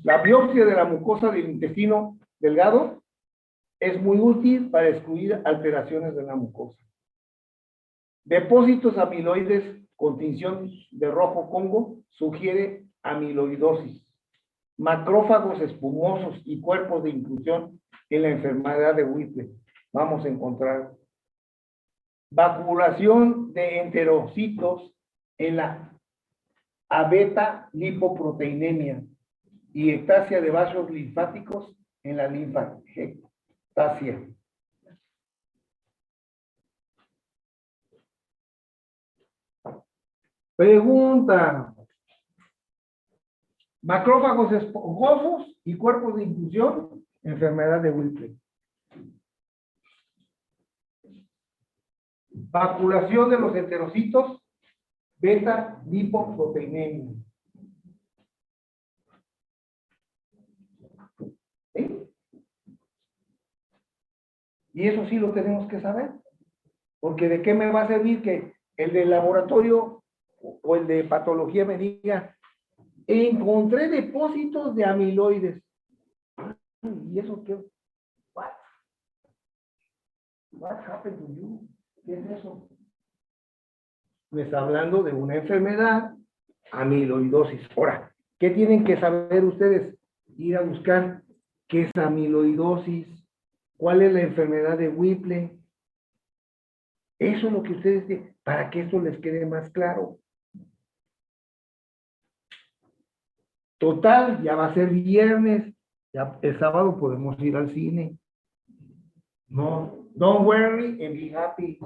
[SPEAKER 1] La biopsia de la mucosa del intestino delgado es muy útil para excluir alteraciones de la mucosa. Depósitos amiloides con tinción de rojo Congo sugiere amiloidosis. Macrófagos espumosos y cuerpos de inclusión en la enfermedad de Whipple. Vamos a encontrar vacuolación de enterocitos en la abeta lipoproteinemia y ectasia de vasos linfáticos en la linfectasia. Pregunta. Macrófagos esponjosos y cuerpos de inclusión, enfermedad de Whipple. Vacuolación de los enterocitos, beta lipoproteinemia. ¿Sí? Y eso sí lo tenemos que saber, porque ¿de qué me va a servir que el del laboratorio o el de patología me diga, encontré depósitos de amiloides. ¿Y eso qué? What happened to you? ¿Qué es eso? Me está hablando de una enfermedad, amiloidosis. Ahora, ¿qué tienen que saber ustedes? Ir a buscar qué es amiloidosis, cuál es la enfermedad de Whipple. Eso es lo que ustedes tienen, para que esto les quede más claro. Total, ya va a ser viernes, ya el sábado podemos ir al cine. No, don't worry and be happy.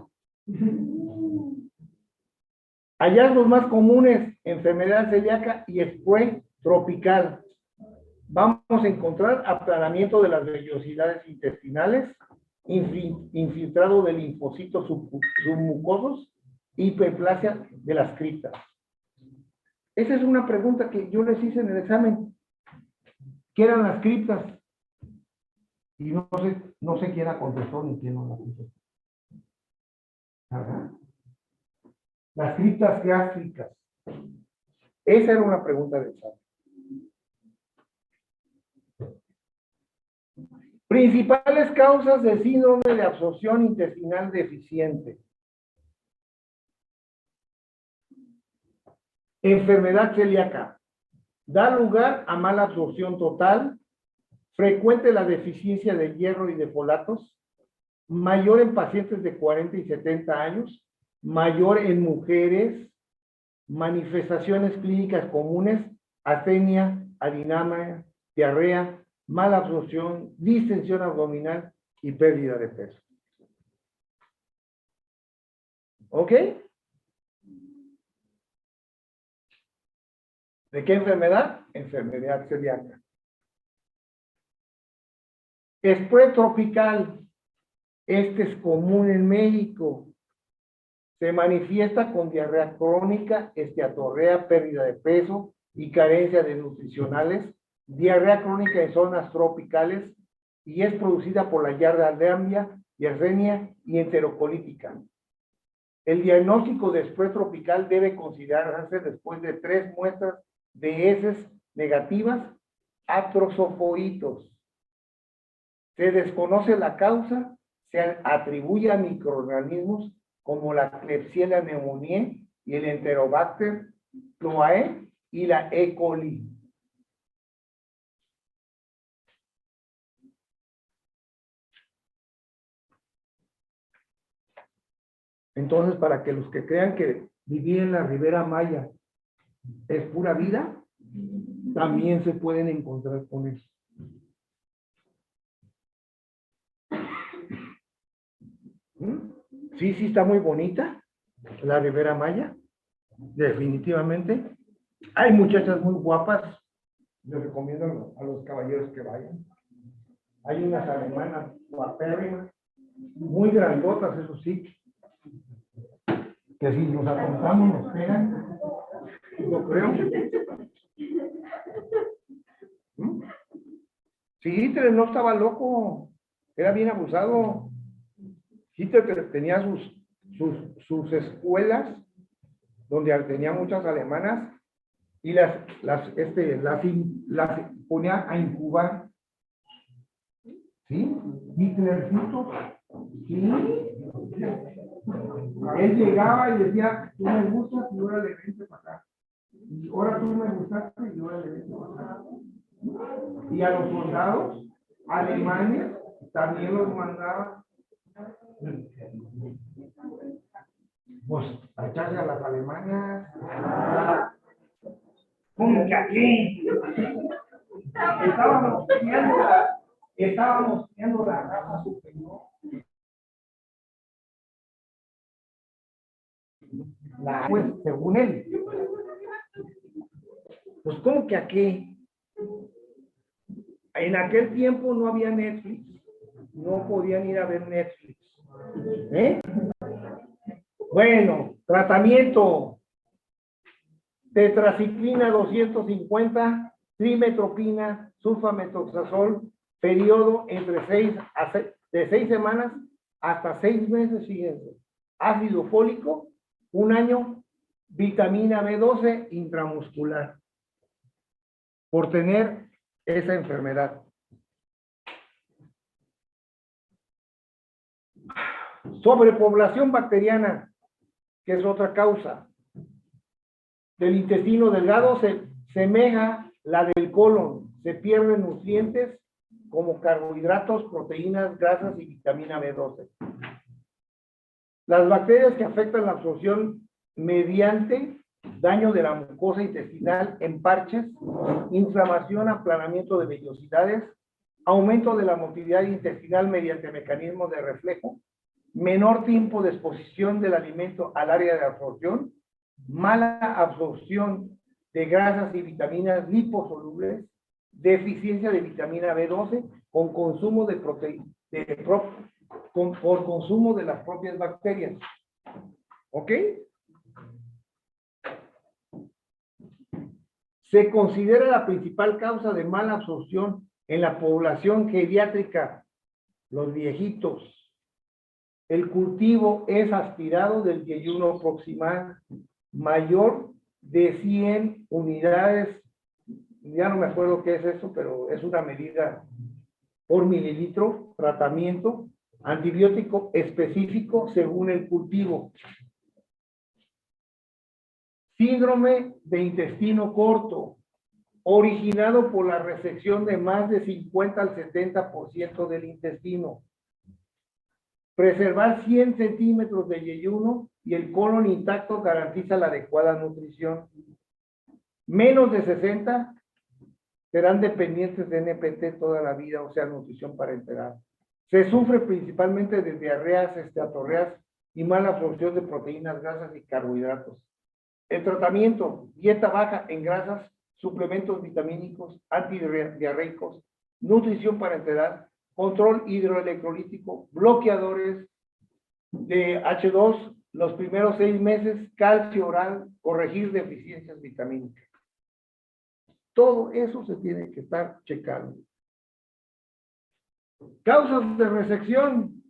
[SPEAKER 1] Hallazgos más comunes, enfermedad celíaca y spray tropical. Vamos a encontrar aplanamiento de las vellosidades intestinales, infiltrado de linfocitos submucosos, hiperplasia de las criptas. Esa es una pregunta que yo les hice en el examen. ¿Qué eran las criptas? Y no sé quién la contestó ni quién no la contestó. Ajá. Las criptas gástricas. Esa era una pregunta de examen. Principales causas de síndrome de absorción intestinal deficiente. Enfermedad celíaca. Da lugar a mala absorción total. Frecuente la deficiencia de hierro y de folatos. Mayor en pacientes de 40 y 70 años. Mayor en mujeres. Manifestaciones clínicas comunes. Astenia, adinamia, diarrea, mala absorción, distensión abdominal y pérdida de peso. ¿Ok? ¿De qué enfermedad? Enfermedad celíaca. Spray tropical. Este es común en México. Se manifiesta con diarrea crónica, esteatorrea, pérdida de peso y carencia de nutricionales. Diarrea crónica en zonas tropicales y es producida por la yardardia, Yersinia y enterocolítica. El diagnóstico de spray tropical debe considerarse después de 3 muestras de heces negativas a trozofoitos. Se desconoce la causa, se atribuye a microorganismos como la Klebsiella pneumoniae y el Enterobacter pyoae y la E. coli. Entonces, para que los que crean que vivir en la Ribera Maya es pura vida, también se pueden encontrar con eso. Sí, está muy bonita la Ribera Maya, definitivamente. Hay muchachas muy guapas, les recomiendo a los caballeros que vayan. Hay unas alemanas guapérrimas, muy grandotas, eso sí, que si nos apuntamos nos pegan, yo creo. Sí, Hitler no estaba loco, era bien abusado. Hitler tenía sus escuelas donde tenía muchas alemanas y las ponía a incubar. ¿Sí? Hitlercito. ¿Sí? Él llegaba y decía, tú me gustas y ahora le vente para acá. Y ahora tú me gustaste y ahora le vente para acá. Y a los soldados alemanes también los mandaba pues a echarse a las alemanas. ¿Cómo que aquí? Estábamos viendo la raza superior. Pues, según él. Pues, ¿cómo que aquí? En aquel tiempo no había Netflix. No podían ir a ver Netflix. Bueno, tratamiento. Tetraciclina 250, trimetropina, sulfamethoxazol, periodo de 6 semanas hasta 6 meses siguientes. Ácido fólico, 1 año vitamina B12 intramuscular por tener esa enfermedad. Sobrepoblación bacteriana, que es otra causa del intestino delgado, se semeja la del colon, se pierden nutrientes como carbohidratos, proteínas, grasas y vitamina B12. Las bacterias que afectan la absorción mediante daño de la mucosa intestinal en parches, inflamación, aplanamiento de vellosidades, aumento de la motilidad intestinal mediante mecanismos de reflejo, menor tiempo de exposición del alimento al área de absorción, mala absorción de grasas y vitaminas liposolubles, deficiencia de vitamina B12 con consumo de proteínas, por consumo de las propias bacterias. ¿Ok? Se considera la principal causa de mala absorción en la población geriátrica, los viejitos. El cultivo es aspirado del yeyuno proximal mayor de 100 unidades, ya no me acuerdo qué es eso, pero es una medida por mililitro, tratamiento, antibiótico específico según el cultivo. Síndrome de intestino corto, originado por la resección de más de 50 al 70% del intestino. Preservar 100 centímetros de yeyuno y el colon intacto garantiza la adecuada nutrición. Menos de 60 serán dependientes de NPT toda la vida, o sea, nutrición parenteral. Se sufre principalmente de diarreas, esteatorreas y mala absorción de proteínas, grasas y carbohidratos. El tratamiento, dieta baja en grasas, suplementos vitamínicos, antidiarreicos, nutrición parenteral, control hidroelectrolítico, bloqueadores de H2 los primeros 6 meses, calcio oral, corregir deficiencias vitamínicas. Todo eso se tiene que estar checando. Causas de resección.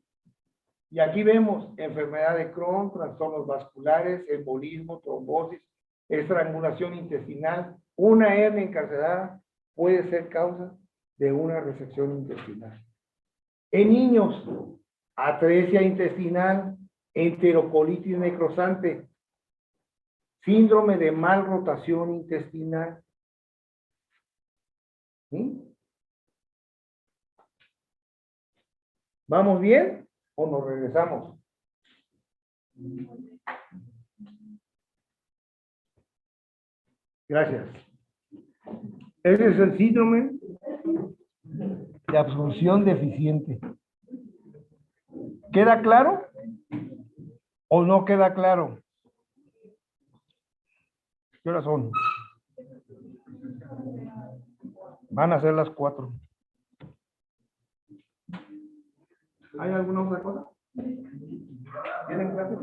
[SPEAKER 1] Y aquí vemos enfermedad de Crohn, trastornos vasculares, embolismo, trombosis, estrangulación intestinal. Una hernia encarcelada puede ser causa de una resección intestinal. En niños, atresia intestinal, enterocolitis necrosante, síndrome de mal rotación intestinal. ¿Sí? ¿Vamos bien o nos regresamos? Gracias. Ese es el síndrome de absorción deficiente. ¿Queda claro o no queda claro? ¿Qué horas son? Van a ser las 4. ¿Hay alguna otra cosa? ¿Tienen clase?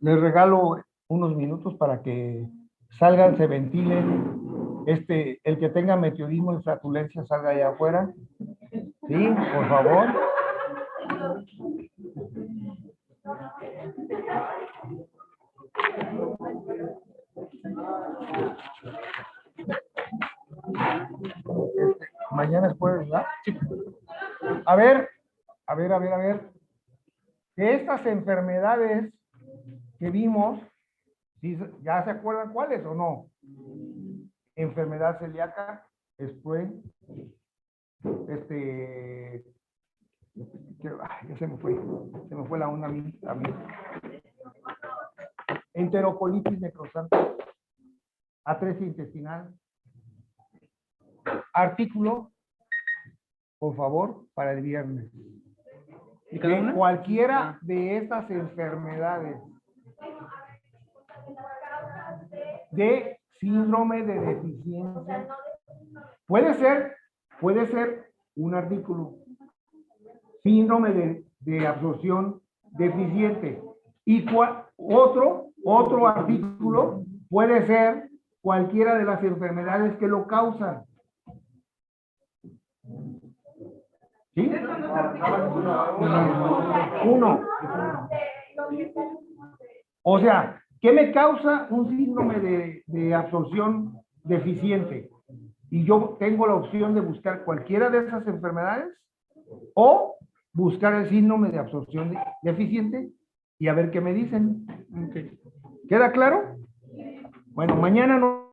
[SPEAKER 1] Les regalo unos minutos para que salgan, se ventilen. El que tenga meteorismo y flatulencia salga allá afuera. Sí, por favor. Mañana es jueves, ¿verdad? Sí. A ver. De estas enfermedades que vimos, ¿ya se acuerdan cuáles o no? Enfermedad celíaca, Spreng, ya se me fue la onda a mí. Enterocolitis necrosante, atresia intestinal. Artículo, por favor, para el viernes. De cualquiera de estas enfermedades de síndrome de deficiencia, puede ser un artículo, síndrome de absorción deficiente, y otro artículo puede ser cualquiera de las ¿Sí?
[SPEAKER 3] Eso no
[SPEAKER 1] Uno.
[SPEAKER 3] los mecanismos de
[SPEAKER 1] O sea, ¿qué me causa un síndrome de absorción deficiente? Y yo tengo la opción de buscar cualquiera de esas enfermedades o buscar el síndrome de absorción deficiente y a ver qué me dicen. ¿Queda claro? Bueno, mañana no.